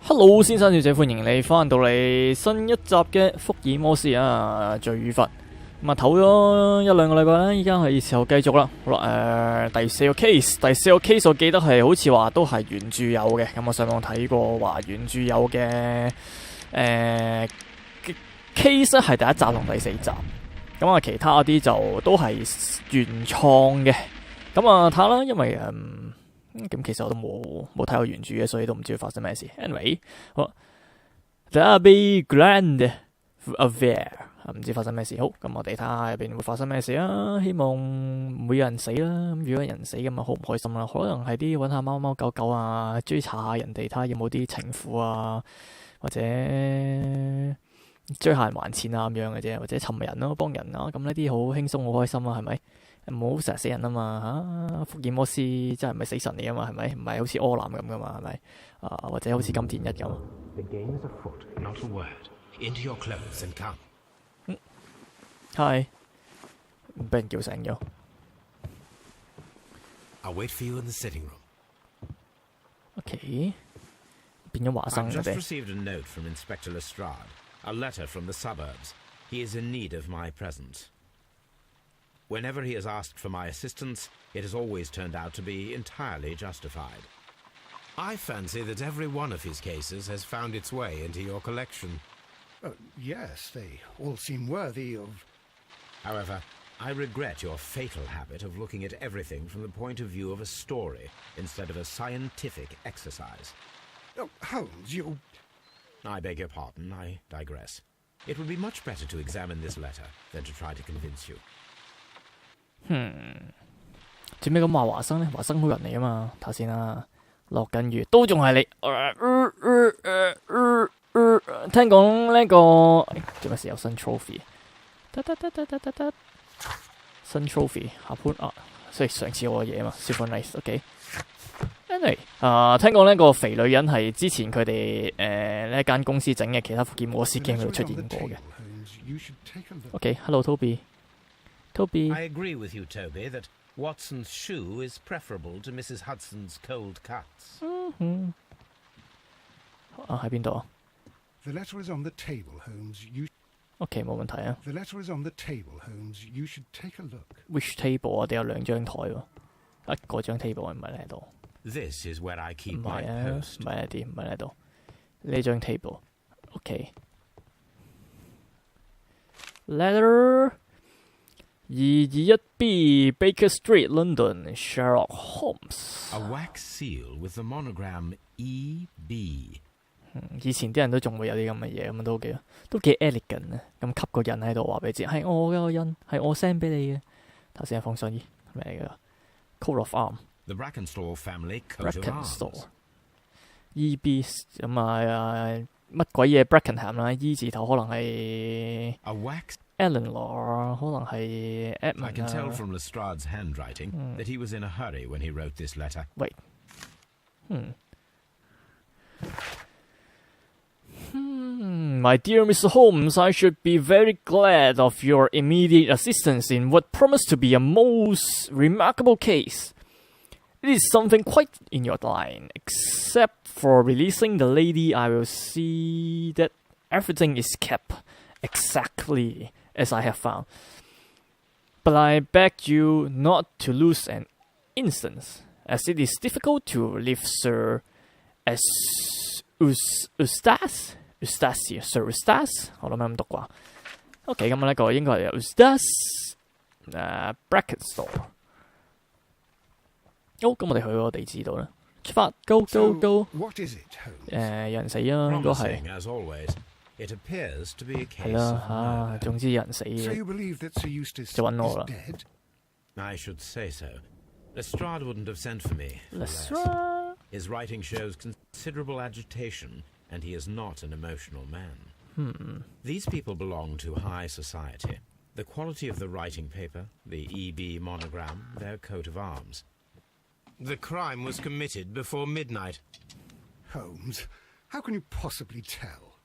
Hello， 先生小姐，歡迎你翻到嚟新一集嘅福爾摩斯啊，罪與罰。咁啊，唞咗一兩個禮拜啦，依家係時候繼續啦。好啦，第四個 case 我記得係好似話都係原著有嘅。咁我上網睇過話原著有嘅case 係第一集同第四集。咁啊，其他嗰啲就都係原創嘅。咁啊，睇下啦，因為咁其實我都冇睇過原著嘅，所以都唔知會發生咩事。Anyway， 好 The Abbey Grand Affair 唔知發生咩事。好，咁我哋睇下入邊會發生咩事啊！希望唔會有人死啦。咁如果有人死咁啊，好唔開心啦。可能係啲揾下貓貓狗狗啊，追查下人哋，睇下有冇啲情婦啊，或者追下人還錢啊咁樣嘅啫，或者尋人咯，幫人啊。咁呢啲好輕鬆，好開心啊，係咪？唔好成日死人啊嘛嚇！福爾摩斯真係唔係死神嚟啊嘛，係咪？唔係好似柯南咁噶嘛，係咪？或者好似金田一咁。係，俾人叫醒咗。OK， 變咗華生嘅啫。Whenever he has asked for my assistance, it has always turned out to be entirely justified. I fancy that every one of his cases has found its way into your collection. Yes, they all seem worthy of... However, I regret your fatal habit of looking at everything from the point of view of a story instead of a scientific exercise. Oh, Holmes, you... I beg your pardon, I digress. It would be much better to examine this letter than to try to convince you. 做咩咁話華生咧？華生好人嚟啊嘛，睇先啦。落緊雨都仲係你。聽講呢個做咩事有新 trophy？ 新 trophy 下盤啊，所以上次我嘅嘢啊嘛 ，super nice。OK。Anyway， 聽講呢個肥女人係之前佢哋呢一間公司整嘅其他福爾摩斯 game 度出現過嘅。OK，Hello Toby。I agree with you, Toby, that Watson's shoe is preferable to Mrs. Hudson's cold cuts. 喺邊度啊 The letter is on the table, Holmes. OK， 冇問題啊。The letter is on the table, Holmes. You should take a look. Which table？ 我哋有兩張台喎。嗰張 table 唔係喺度。This is where I keep 唔 my 係啊， post. 唔係喺啲，唔係喺度。呢張 table。OK。Letter 221B Baker Street, London, Sherlock Holmes. A wax seal with the monogram E.B. 以前啲人都仲會有啲咁嘅嘢，咁都幾 elegant 啊！咁吸個印喺度話俾你知，係我嘅個印，係我 send 俾你嘅。頭先係封信，咩嚟㗎 ？Coat of arm. The Brackenstall family coat of arms. E.B. 咁乜鬼嘢 Brackenham 啦 ，E 字頭可能係 A wax. Eleanor 可能係 Edmund。 I can tell from Lestrade's handwriting that he was in a hurry when he wrote this letter. Wait. My dear Mr. Holmes, I should be very glad of your immediate assistance in what promised to be a most remarkable case. It is something quite in your line. Except for releasing the lady, I will see that everything is kept exactly as I have found. But I beg you not to lose an instant, as it is difficult to leave Sir Eustace 我諗係咁讀啩。OK， 咁呢個應該係 Eustace Brackenstall。好，咁我哋去個地址度啦。出發 ，Go Go Go。What is it, Holmes? 有人死啊，應該係。As always, it appears to be a 係 case 啦 of 總之有人死 So 嘅 you believe that Sir Eustace 就揾我 is 啦。 dead? I should say so. Lestrade wouldn't have sent for me. Lestrade. His writing shows considerable agitation, and he is not an emotional man. These people belong to high society. The quality of the writing paper, the E.B. monogram, their coat of arms. The crime was committed before midnight. Holmes, how can you possibly tell?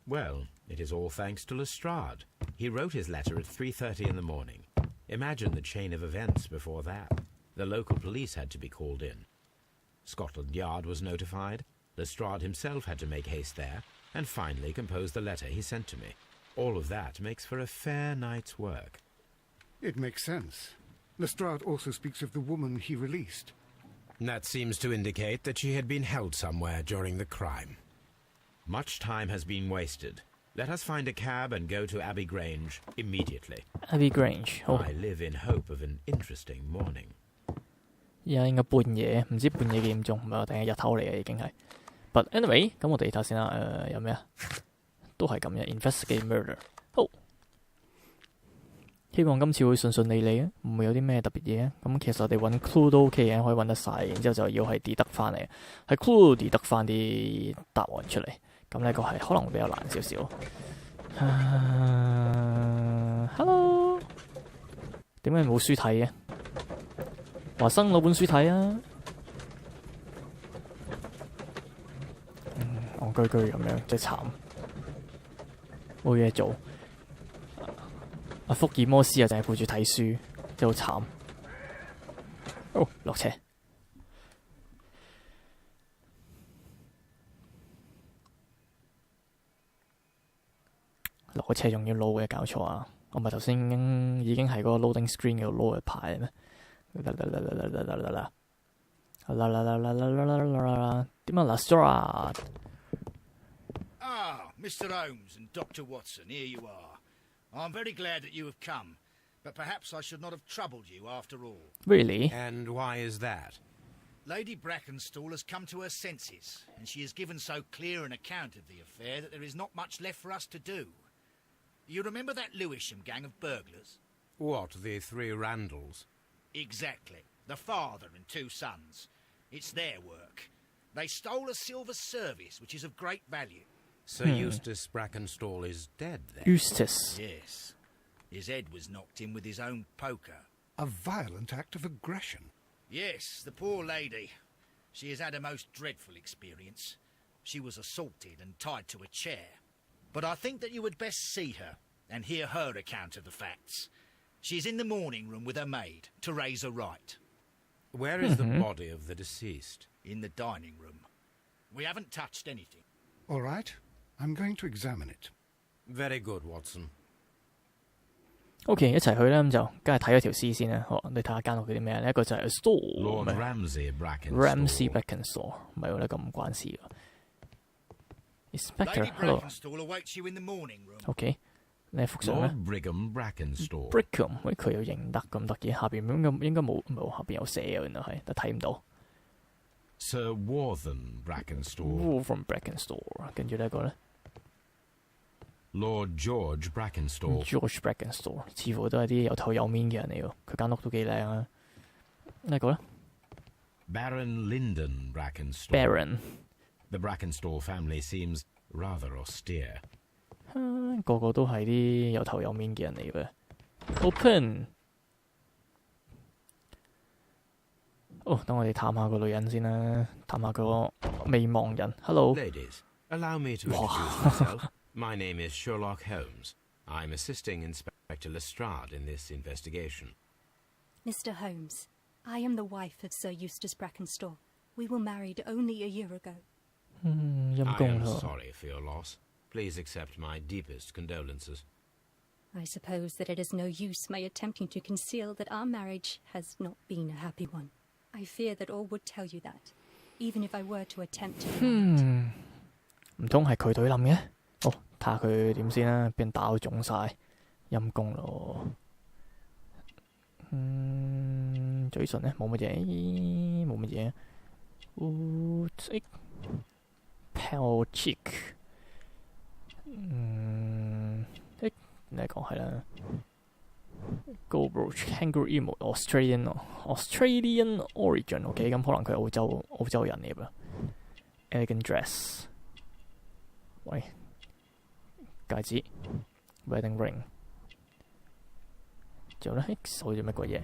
Well, it is all thanks to Lestrade. He wrote his letter at 3:30 in the morning. Imagine the chain of events before that. The local police had to be called in. Scotland Yard was notified. Lestrade himself had to make haste there, and finally compose the letter he sent to me. All of that makes for a fair night's work. It makes sense. Lestrade also speaks of the woman he released. That seems to indicate that she had been held somewhere during the crime. Much time has been wasted. Let us find a cab and go to Abbey Grange immediately. Abbey Grange， 好。 I live in hope of an interesting morning. 而家應該半夜，唔知半夜幾點鐘，唔係定係日頭嚟嘅已經係。But anyway，咁我哋睇下先啦。有咩啊？都係咁嘅 ，investigate murder。好，希望今次會順順利利啊，唔會有啲咩特別嘢啊。咁其實我哋揾 clue 都 OK 嘅，可以揾得晒。然之後就要係 deduct 翻嚟，喺 clue deduct 翻啲答案出嚟。咁呢個係可能會比較難少少。Hello， 點解冇書睇嘅？華生攞本書睇啊！戇居居咁樣，真係慘，冇嘢做。阿福爾摩斯啊，淨係顧住睇書，真係好慘。哦，落車。落個車仲要撈嘅，搞錯啊！我咪頭先已經喺嗰個 loading screen 嗰度撈嘅牌咩？點啊 Lestrade？ Ah, Mr. Holmes and Dr. Watson, here you are. I'm very glad that you have come, but perhaps I should not have troubled you after all. Really? And why is that? Lady Brackenstall has come to her senses, and she has given so clear an account of the affair that there is not much left for us to do. You remember that Lewisham gang of burglars? What, the three Randalls? Exactly. The father and two sons. It's their work. They stole a silver service, which is of great value. Sir Eustace Brackenstall is dead, then? Eustace. Yes. His head was knocked in with his own poker. A violent act of aggression. Yes, the poor lady. She has had a most dreadful experience. She was assaulted and tied to a chair. But I think that you would best see her and hear her account of the facts. She's in the morning room with her maid, Teresa Wright. Where is the body of the deceased? In the dining room. We haven't touched anything. All right, I'm going to examine it. Very good, Watson. OK， 一齊去啦，咁就梗係睇咗條屍先啦。好，你睇下間屋叫啲咩呢？一個就係 store Lord Ramsay Brackenstall. Ramsay Brackenstall， 唔係喎，呢個唔關事喎。Inspector， Lady Brackenstall awaits you in the morning room. OK， 你係復上咩 Lord Brigham Brackenstall.？Brigham， 喂，佢又認得咁得意，下邊應該冇，下邊有寫嘅，原來係，但睇唔到。Sir Warthen Brackenstall. Warthen Brackenstall， 跟住呢一個咧 Lord George Brackenstall. George Brackenstall， 似乎都係啲有頭有面嘅人嚟喎。佢間屋都幾靚啊。呢一個咧 Baron Lyndon Brackenstall. Baron， The Brackenstall family seems rather austere. 個個都係啲有頭有面嘅人嚟嘅。Open。哦，等我哋探下個女人先啦，探下個未亡人。Hello。 Ladies, allow me to introduce myself. My name is Sherlock Holmes. I'm assisting Inspector Lestrade in this investigation. Mr. Holmes, I am the wife of Sir Eustace Brackenstall. We were married only a year ago. 陰 I 公 am 咯。 sorry for your loss. Please accept my deepest condolences. I suppose that it is no use my attempting to conceal that our marriage has not been a happy one. I fear that all would tell you that, even if I were to attempt to deny it. 唔通係佢懟冧嘅？哦，睇下佢點先啦，俾人打到腫晒，陰公咯。嘴唇咧冇乜嘢，冇乜嘢。Pale cheek， 嚟講係啦。Gold brooch, kangaroo emerald, Australian origin，OK， 咁可能佢係澳洲人嚟㗎。Elegant dress， 喂，戒指 ，wedding ring， 仲有咧，手住乜鬼嘢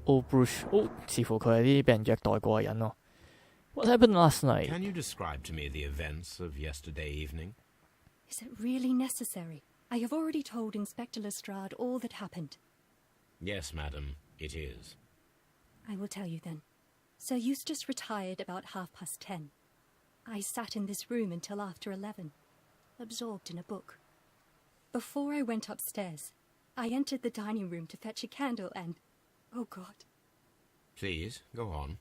？Old brooch， 哦，似乎佢係啲俾人虐待過嘅人咯。What happened last night? Can you describe to me the events of yesterday evening? Is it really necessary? I have already told Inspector Lestrade all that happened. Yes, madam, it is. I will tell you then. Sir Eustace retired about 10:30. I sat in this room until after 11, absorbed in a book. Before I went upstairs, I entered the dining room to fetch a candle and... Oh, God. Please, go on.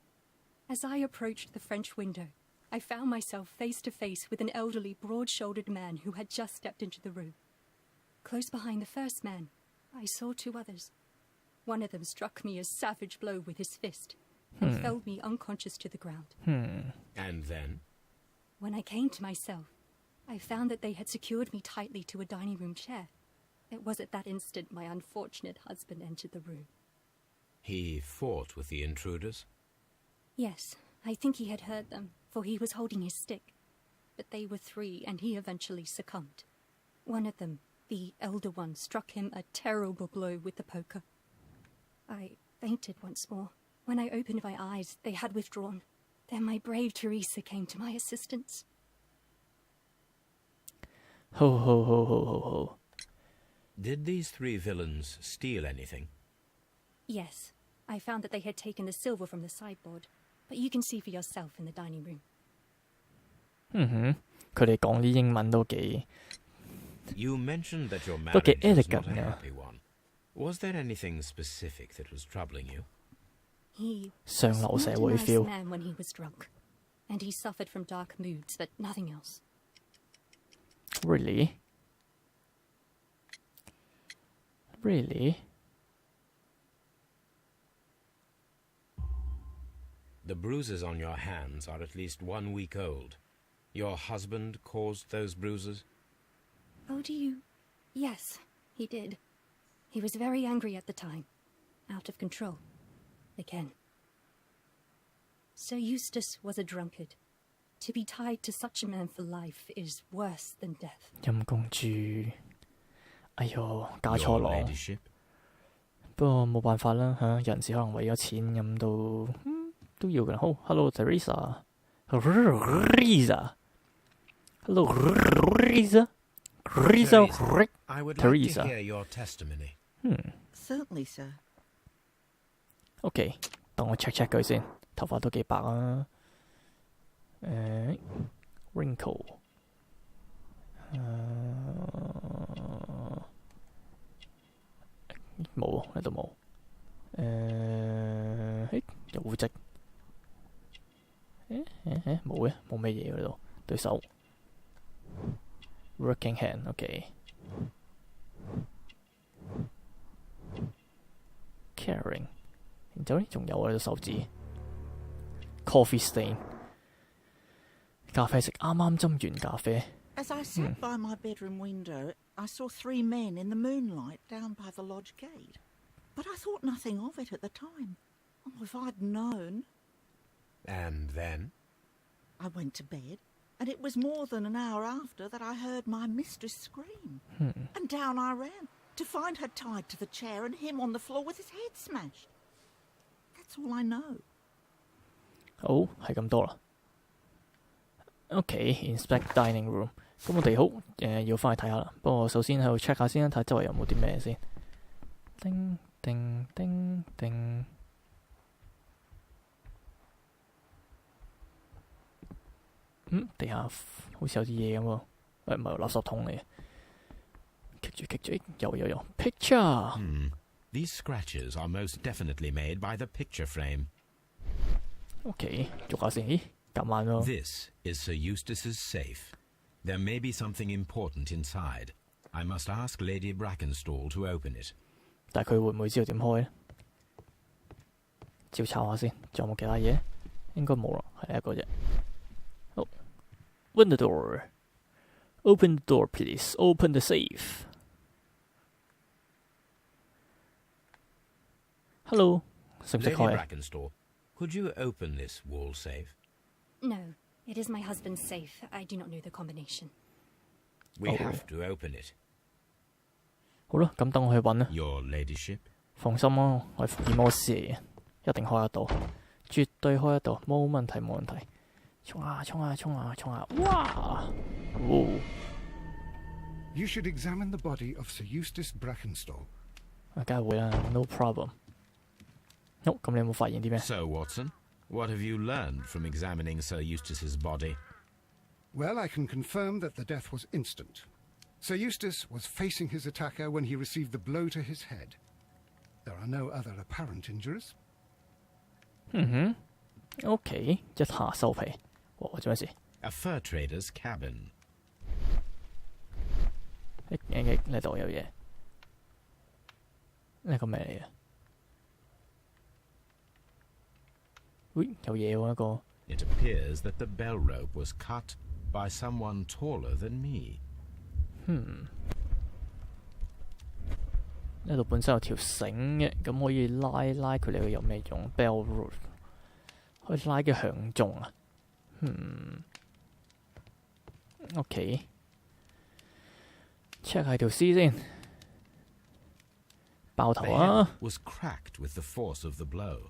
As I approached the French window, I found myself face to face with an elderly, broad-shouldered man who had just stepped into the room. Close behind the first man, I saw two others. One of them struck me a savage blow with his fist and felled me unconscious to the ground. And then? When I came to myself, I found that they had secured me tightly to a dining room chair. It was at that instant my unfortunate husband entered the room. He fought with the intruders? Yes, I think he had heard them, for he was holding his stick. But they were three, and he eventually succumbed. One of them, the elder one, struck him a terrible blow with the poker. I fainted once more. When I opened my eyes, they had withdrawn. Then my brave Teresa came to my assistance. Ho ho ho ho ho ho. Did these three villains steal anything? Yes, I found that they had taken the silver from the sideboard, but you can see for yourself in the dining room. 佢哋講啲英文都幾 You mentioned that your都幾 marriage was not elegant a 啊。 happy one. Was there anything specific that was troubling you? He 上 was 流 not 社 a 會 nice feel。 man when he was drunk, and he suffered from dark moods, but nothing else. Really? Really? The bruises on your hands are at least 1 week old. Your husband caused those bruises? Oh, do you? Yes, he did. He was very angry at the time. Out of control. Again. Sir Eustace was a drunkard. To be tied to such a man for life is worse than death. 陰公豬，哎呦，嫁 Your 錯郎。 ladyship? 不過冇辦法啦嚇，有陣時可能為咗錢咁都要嘅。好 ，Hello Teresa，Hello Teresa，Teresa， I would like Teresa. to hear your testimony. Certainly, sir. OK，等我 check 佢先，頭髮都幾白啊。wrinkle，冇喎，呢度冇。有污跡。冇嘅，冇咩嘢嗰度。對手 ，working hand，OK。caring， 然之後呢，仲有我隻手指 ，coffee stain。咖啡色啱啱斟完咖啡。 As I sat by my bedroom window, I saw three men in the moonlight down by the lodge gate. But I thought nothing of it at the time. Oh, if I'd known. And then? I went to bed, and it was more than an hour after that I heard my mistress scream. And down I ran, to find her tied to the chair and him on the floor with his head smashed. That's all I know. 好，係咁多啦。OK，inspect dining room。咁我哋好要翻去睇下啦。不過首先喺度 check 下先啦，睇周圍有冇啲咩先。叮叮叮叮。地下好似有啲嘢咁喎。唔係垃圾桶嚟嘅。棘住，有 picture。These scratches are most definitely made by the picture frame. OK，捉下先。咦，咁慢咯。 This is Sir Eustace's safe. There may be something important inside. I must ask Lady Brackenstall to open it. 但係佢會唔會知道點開咧？照抄下先，仲有冇其他嘢？應該冇啦，係一個啫。好 ，Open the door. Open the door, please. Open the safe. Hello， 識唔識 Lady 開？ Brackenstall, could you open this wall safe? No, it is my husband's safe. I do not know the combination. We Oh. have to open it. 好啦，咁等我去揾啦。 Your ladyship? 放心啦，我係福爾摩斯嚟嘅，一定開得到，絕對開得到，冇問題冇問題。衝啊！哇！哦， You should examine the body of Sir Eustace Brackenstall. 梗係會啦 ，no problem。好，咁你有冇發現啲咩？ So, Watson, what have you learned from examining Sir Eustace's body? Well, I can confirm that the death was instant. Sir Eustace was facing his attacker when he received the blow to his head. There are no other apparent injuries. OK， 一下收皮。做咩事 A fur trader's cabin. 呢度有嘢。呢個咩嚟嘅？喂，有嘢喎一個。It appears that the bell rope was cut by someone taller than me. 呢度本身有條繩嘅，咁可以拉佢哋有咩用 ？Bell rope 可以拉嘅響鐘啊。OK，check 下條絲先。爆頭啊！ Was cracked with the force of the blow.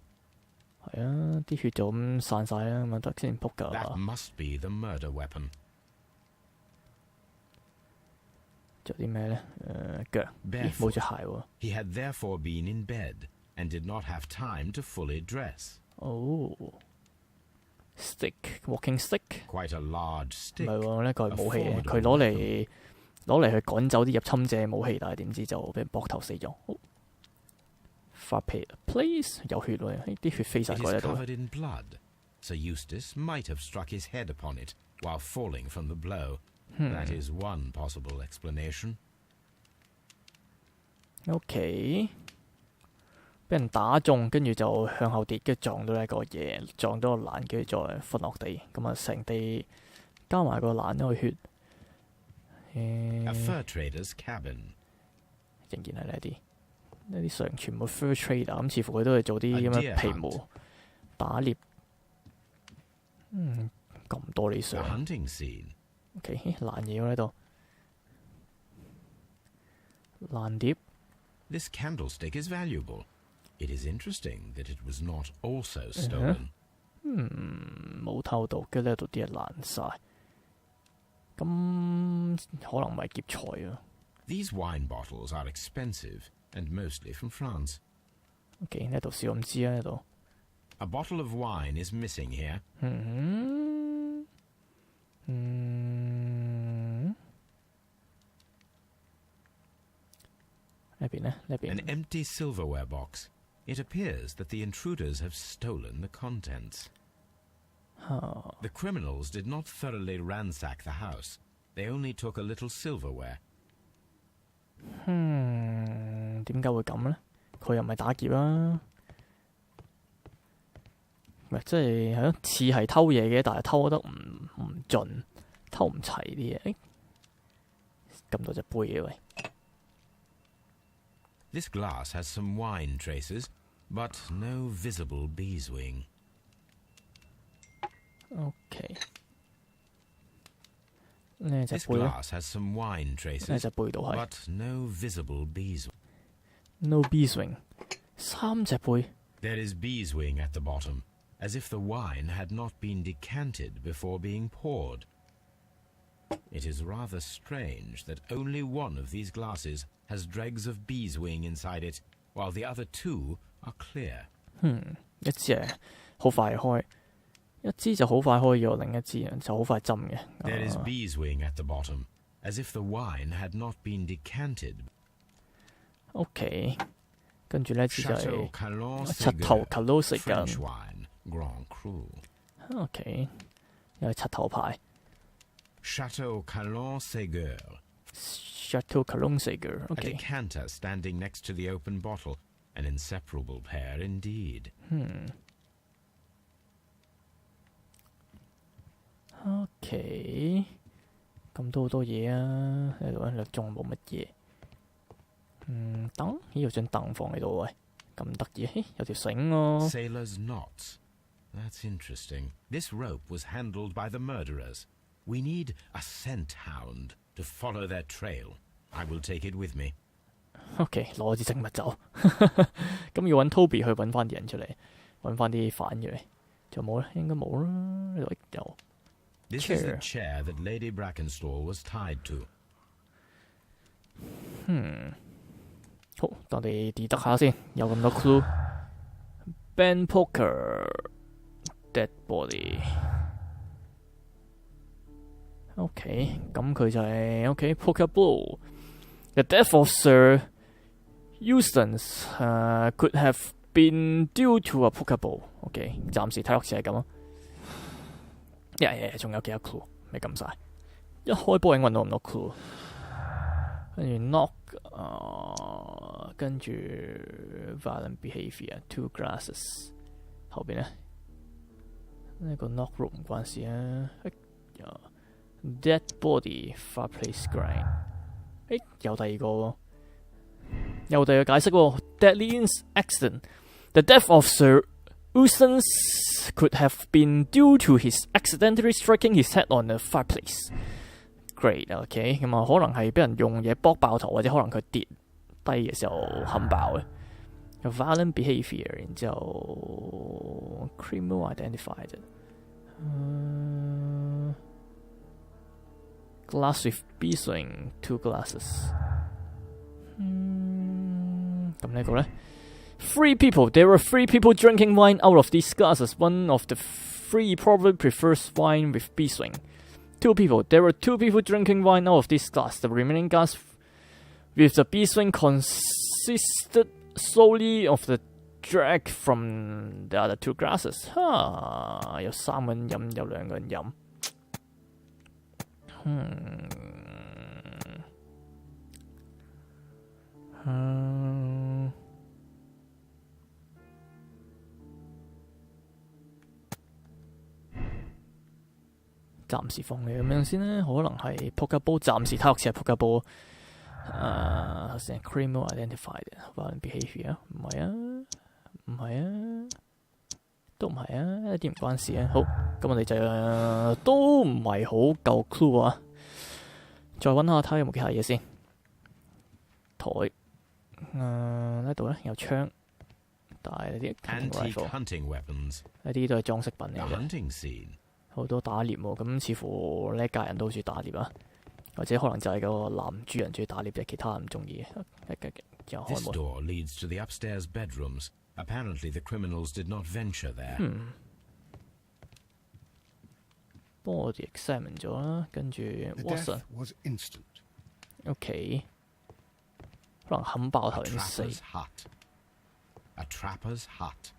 係啊，啲血就咁散晒啦，咁啊得先仆㗎。That must be the murder weapon. 仲有啲咩咧？腳，咦冇隻鞋喎。He had therefore been in bed and did not have time to fully dress. Stick，walking stick。 Quite a large 唔 stick. 係喎，呢個係武器嘅，佢攞嚟去趕走啲入侵者武器，但係點知就俾人膊頭死咗。發皮 ，please 有血喎，啲血飛晒 It 過 is 嚟度。 covered in blood. Sir Eustace might have struck his head upon it while falling from the blow. That is one possible explanation. OK， 俾人打中，跟住就向後跌，跟住撞到一個嘢，撞到個欄，跟住再瞓落地，咁啊成地加埋個欄都係血。A fur trader's cabin. 仍然係呢啲上全部 fur trader， 咁似乎佢都係做啲咁嘅皮毛打獵。咁多呢 The 相。 hunting scene. OK， 爛嘢喎呢度，爛碟。 This candlestick is valuable. It is interesting that it was not also stolen. 冇偷到，跟住呢度啲嘢爛晒，咁可能唔係劫財啊。 These wine bottles are expensive and mostly from France. OK， 呢度少咁知啊呢度。 A bottle of wine is missing here. 呢邊呢？呢邊 An empty silverware box. It appears that the intruders have stolen the contents. The criminals did not thoroughly ransack the house. They only took a little silverware. 點解會咁呢？佢又唔係打劫啊？唔係即係咯，似係偷嘢嘅，但係偷得唔盡，偷唔齊啲嘢。咁多隻杯嘅喂。 This glass has some wine traces, but no visible beeswing. OK， 呢隻 This 杯咧， glass has some wine 呢 traces, 隻杯度係 but no visible beeswing. no beeswing， 三隻杯。 There is beeswing at the bottom, as if the wine had not been decanted before being poured. It is rather strange that only one of these glasses has dregs of beeswing inside it, while the other two are clear. 一支係好快開，一支就好快開咗，另一支就好快浸嘅。 There is beeswing at the bottom, as if the wine had not been decanted. OK， 跟住呢支就 Chateau 係 Calon 柒頭 Ségur, Calo 食 French 緊。 wine, Grand Cru. OK， 又係柒頭牌 Chateau Calon Ségur. Chateau Calon Ségur。A OK， decanter standing next to the open bottle. An inseparable pair indeed. OK， 咁都好多嘢啊！喺度咧仲冇乜嘢。凳，咦有張凳放喺度喂，咁得意，有條繩喎。 Sailor's knots. That's interesting. This rope was handled by the murderers. We need a scent hound to follow their trail. I will take it with me. OK， 攞支證物走，咁要揾 Toby 去揾翻啲人出嚟，揾翻啲犯嘅嚟，仲有冇咧？應該冇啦，呢度有。 This is the chair that Lady Brackenstall was tied to. 好，等我哋 deduct 下先，有咁多 clue。Ben Poker，dead body。OK， 咁佢就係 OK poker blow。The death of Sir Eustace could have been due to a poker blow。OK， 暫時睇落似係咁咯。仲有幾多 clue 未撳晒？一開波已經揾到咁多 clue， 跟住 knock， 跟住 violent behaviour， 2 glasses， 後邊呢？呢個 knock room 唔關事啊。dead body fireplace grind， 有第二個喎，有第二個解釋喎。Deadly accident， the death of Sir Eustace could have been due to his accidentally striking his head on the fireplace。Great，OK， 咁啊，可能係俾人用嘢搏爆頭，或者可能佢跌低嘅時候冚爆嘅。有 violent behaviour， 然之後 criminal identified。glass with B-swing 2 glasses。咁呢個呢 ？Three people. There were 3 people drinking wine out of these glasses. One of the 3 probably prefers wine with B-swing. 2 people. There were 2 people drinking wine out of this glass. The remaining glass with the B-swing consisted solely of the drag from the other 2 glasses. 有3個人飲，有2個人飲。暫時放你咁樣先啦，可能係撲克波，暫時睇落似係撲克波。頭先 criminal identified violent behaviour 唔係啊，唔係啊，都唔係啊，一啲唔關事啊。好，咁我哋就都唔係好夠 clue 啊。再揾下睇下有冇其他嘢先。台呢度咧有槍，但係啲 hunting weapons， 一啲都係裝飾品嚟嘅。好多打獵喎，咁似乎呢一家人都好中意打獵啊，或者可能就係個男主人中意打獵啫，其他人唔中意。This door leads to the upstairs bedrooms. Apparently, the criminals did not venture there. 幫我哋 examine 咗啦，跟住 Watson。OK， 可能冚爆頭已經死。A trapper's hut。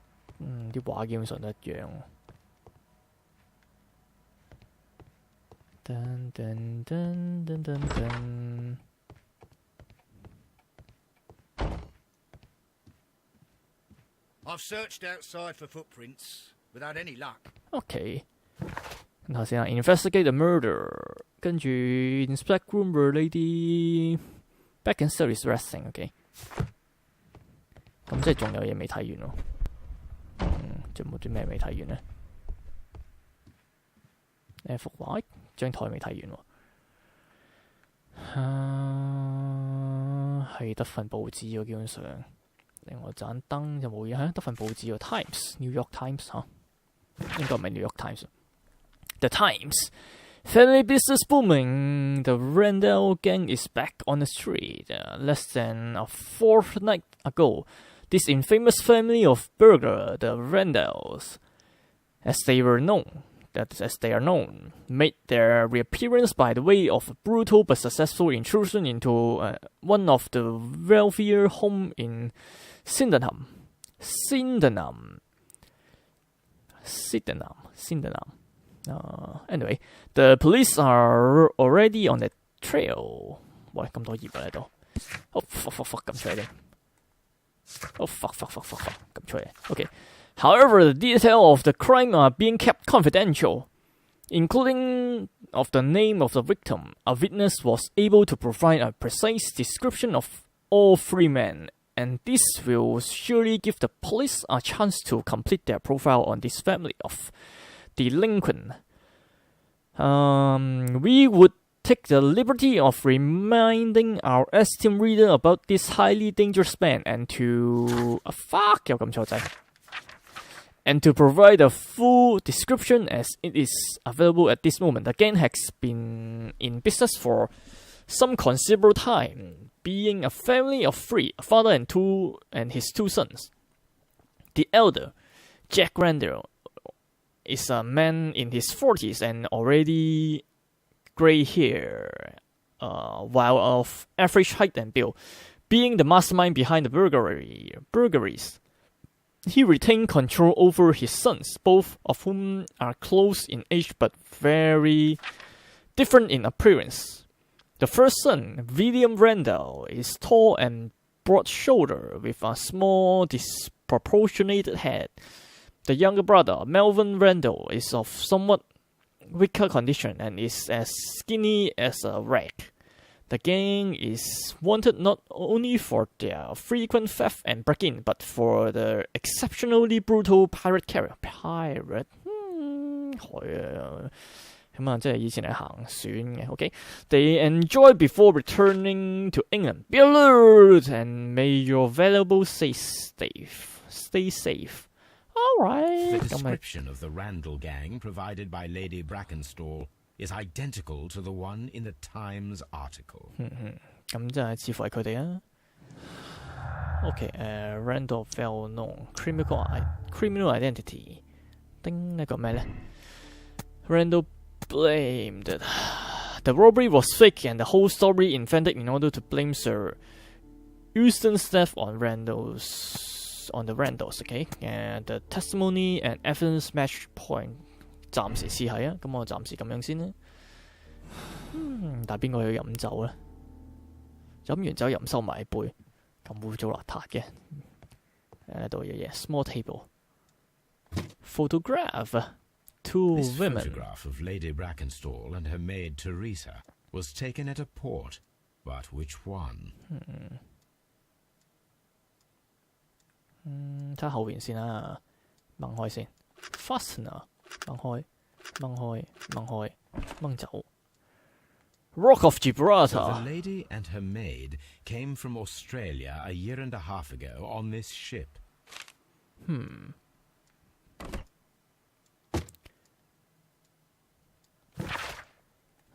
啲畫基本上都一樣。噔噔噔噔噔噔。I've searched outside for footprints without any luck. OK， 睇下先啊。Investigate the murder， 跟住 inspect room where lady back in service resting。OK， 咁即係仲有嘢未睇完喎。仲冇啲咩未睇完呢？呢幅畫張台未睇完喎。係得份報紙喎，基本上。另外盞燈就冇嘢，得份報紙喎。Times New York Times 應該唔係 New York Times。The Times family business booming. The Randall gang is back on the street. Less than a fortnight ago, this infamous family of burglar, the Randalls, as they are known, made their reappearance by the way of a brutal but successful intrusion into one of the wealthier homes in Sydenham. Anyway, the police are already on the trail. 喂，咁多頁啊喺度。fuck 撳出嚟先。fuck 撳出嚟。OK. However, the details of the crime are being kept confidential, including of the name of the victim. A witness was able to provide a precise description of all 3 men, and this will surely give the police a chance to complete their profile on this family of delinquent. We would take the liberty of reminding our esteemed reader about this highly dangerous man and to provide a full description as it is available at this moment. The gang has been in business for some considerable time, being a family of 3, a father and his 2 sons. The elder, Jack Randall, is a man in his 40s and already grey hair, while of average height and build, being the mastermind behind the burglaries. He retained control over his sons, both of whom are close in age but very different in appearance. The first son, William Randall, is tall and broad-shouldered with a small, disproportionate head. The younger brother, Melvin Randall, is of somewhat weaker condition and is as skinny as a rag. The gang is wanted not only for their frequent theft and break-in, but for the exceptionally brutal pirate career. Pirate? 係啊，咁啊，即係以前係行船嘅。Okay, they enjoy before returning to England. Be alert and may your valuables stay safe. All right. The description of the Randall gang provided by Lady Brackenstall is identical to the one in the Times article. 咁即係似乎係佢哋啊。Okay, Randall well known criminal identity. 叮呢個咩咧 ？Randall blamed the robbery was fake and the whole story invented in order to blame Sir Euston's death on the Randalls. Okay, and the testimony and evidence match point. 暫時試係啊，咁我暫時咁樣先啦。但係邊個要飲酒咧？飲完酒又唔收埋杯，咁污糟邋遢嘅。呢度有嘢 ，small table photograph two This women. photograph of Lady Brackenstall and her maid Teresa was taken at a port, but which one? 睇下後邊先啦，掹開先 ，fastener。掹開，掹走。Rock of Gibraltar. So the lady and her maid came from Australia a year and a half ago on this ship.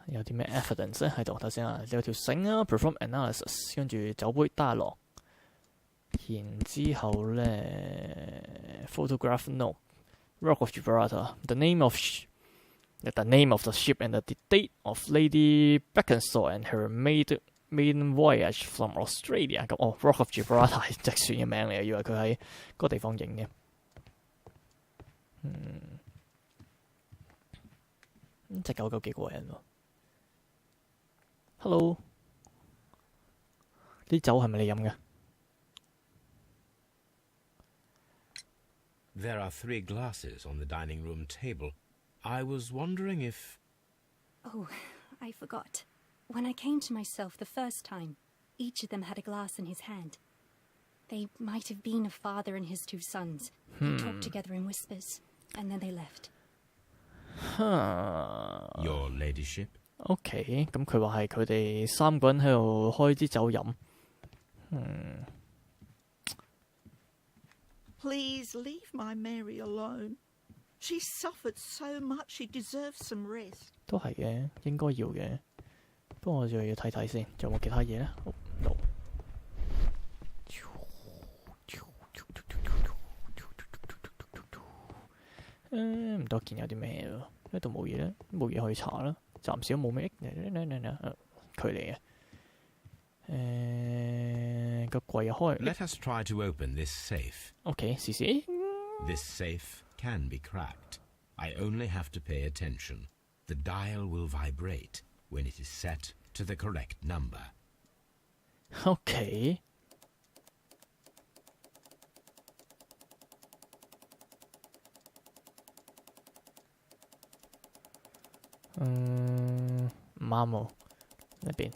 有啲咩 evidence 咧喺度？睇先啊，有條繩啊 ，perform analysis， 跟住酒杯 dialogue， 然之後咧 photograph note。Rock of Gibraltar, the name of the ship and the date of Lady Brackenstall and her maiden voyage from Australia. 咁Rock of Gibraltar 係隻船嘅名嚟，以為佢喺嗰個地方影嘅。隻狗幾過癮喎。Hello， 啲酒係咪你飲嘅？ There are 3 glasses on the dining room table. I was wondering if... Oh, I forgot. When I came to myself the first time, each of them had a glass in his hand. They might have been a father and his 2 sons. They talked together in whispers, and then they left. Your ladyship? OK， 咁佢話係佢哋3個人喺度開支酒飲。Please leave my Mary alone. She suffered so much. She deserves some rest. 都係嘅，應該要嘅。不過我就要睇睇先，仲有冇其他嘢咧？唔多見有啲咩咯？呢度冇嘢咧，冇嘢可以查啦。暫時都冇咩。佢嚟嘅。個櫃開。Let us try to open this safe. OK， 試試。This safe can be cracked. I only have to pay attention. The dial will vibrate when it is set to the correct number. OK。唔啱喎，呢邊。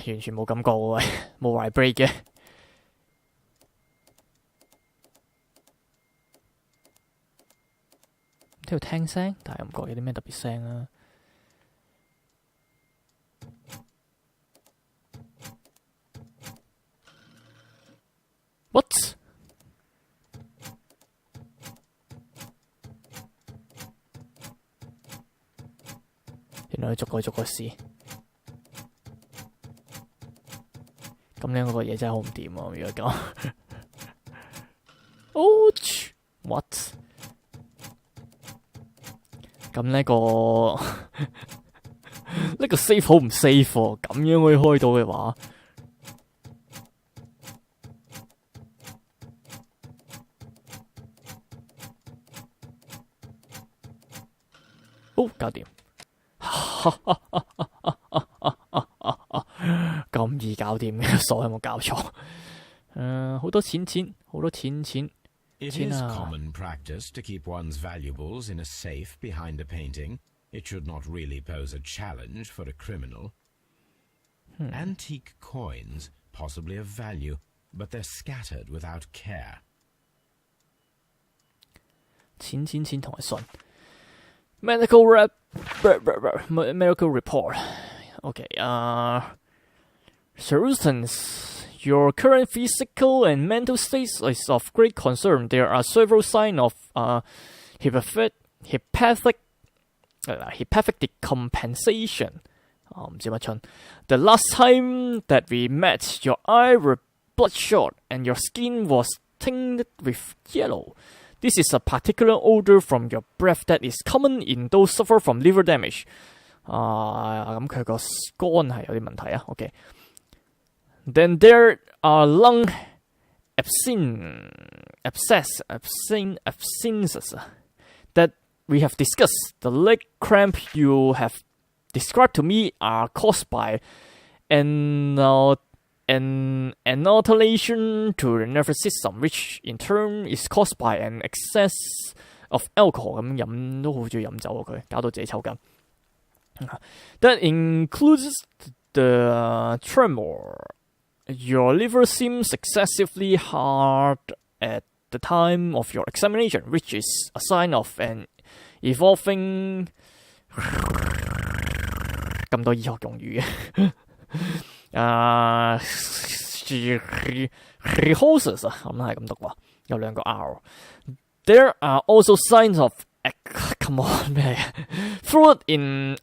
完全冇感覺喎，喂，冇 vibrate 嘅。呢度聽聲，但係又唔覺有啲咩特別聲啊。原來逐個試。咁呢個嘢真係好唔掂啊！如果咁，what？ 咁呢個 safe 好唔 safe 喎？咁樣可以開到嘅話，搞掂。咁易搞掂嘅鎖有冇搞錯？好多錢。It is common practice to keep one's valuables in a safe behind a painting. It should not really pose a challenge for a criminal. Antique coins, possibly of value, but they're scattered without care. 錢同埋信。Medical report. Okay. For instance, your current physical and mental state is of great concern. There are several signs of hepatic decompensation. 唔知乜春。The last time that we met, your eyes were bloodshot and your skin was tinged with yellow. This is a particular odor from your breath that is common in those suffer from liver damage. 咁佢個肝係有啲問題啊。OK. Then there are lung abscesses that we have discussed. The leg cramp you have described to me are caused by an alteration to the nervous system, which in turn is caused by an excess of alcohol. 咁飲都好中意飲酒喎，佢搞到自己抽筋。That includes the tremor. Your liver seems excessively hard at the time of your examination, which is a sign of an evolving 咁多醫學用語嘅cirrhosis 啊，咁係咁讀喎，有兩個 R。There are also signs of come on 咩fluid in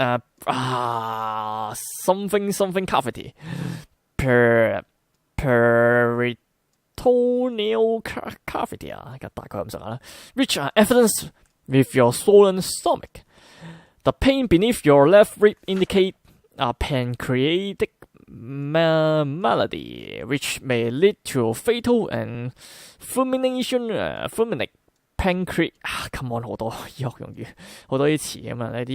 something cavity peritoneal cavity 啊，大概咁上下啦。Which are evidence with your swollen stomach. The pain beneath your left rib indicate a pancreatic malady, which may lead to fatal and fulminant pancreas. Come on， 好多醫學用語，好多啲詞啊嘛，呢個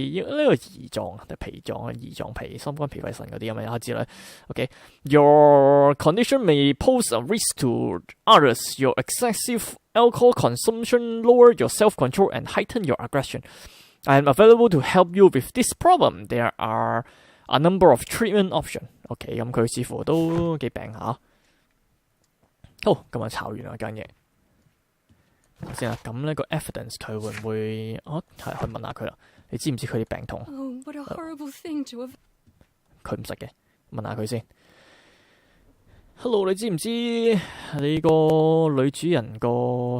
胰臟定脾臟、胰臟脾、心肝脾肺腎嗰啲啊嘛，有之類。Okay, your condition may pose a risk to others. Your excessive alcohol consumption lower your self-control and heighten your aggression. I am available to help you with this problem. There are a number of treatment options. OK， 咁佢似乎都幾病下。好，咁啊炒完啦間嘢。先啊，咁呢個 evidence 佢會唔會？係去問下佢啦。你知唔知佢啲病痛？ Oh, what a horrible thing to have. 佢唔識嘅，問下佢先。Hello， 你知唔知你個女主人個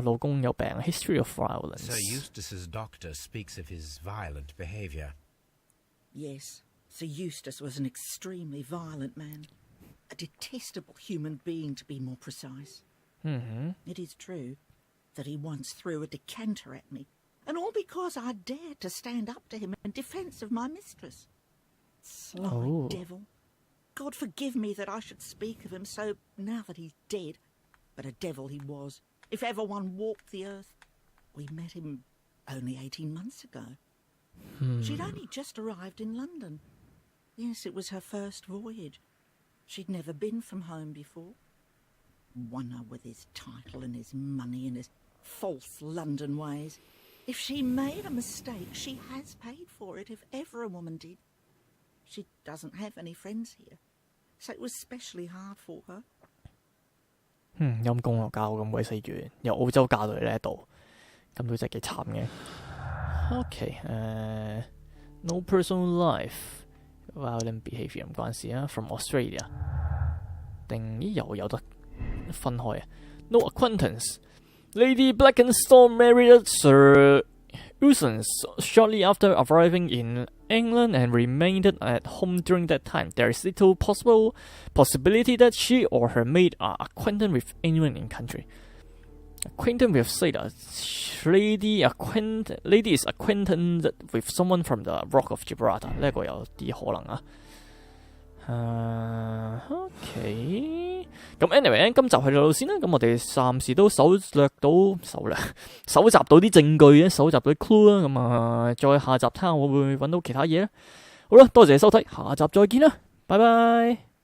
老公有病 ？History of violence. Sir Eustace's doctor speaks of his violent behaviour. Yes, Sir Eustace was an extremely violent man. A detestable human being, to be more precise. It is true that he once threw a decanter at me, and all because I dared to stand up to him in defence of my mistress. Sly devil. God forgive me that I should speak of him so now that he's dead, but a devil he was, if ever one walked the earth. We met him only 18 months ago. She'd only just arrived in London. Yes, it was her first voyage. She'd never been from home before. Wonder with his title and his money and his false London ways. If she made a mistake, she has paid for it, if ever a woman did. She doesn't have any friends here, so it was especially hard for her. 陰公啊，教咁鬼死遠，由澳洲嫁到嚟呢度，咁都真係幾慘嘅。OK， no personal life, violent behaviour 唔關事啊。From Australia， 定又有得分開啊 ？No acquaintance. Lady Blackenstorm married Sir Wilson shortly after arriving in England and remained at home during that time. There is little possibility that she or her maid are acquainted with anyone in country. Acquainted with sailor, lady is acquainted with someone from the Rock of Gibraltar. 呢個有啲可能啊。OK， 咁 anyway 今集去到度先啦，咁我哋暫時都搜集到啲證據嘅，搜集到啲 clue 啦，咁再下集睇下我會揾到其他嘢啦。好啦，多謝收睇，下集再見啦，拜拜。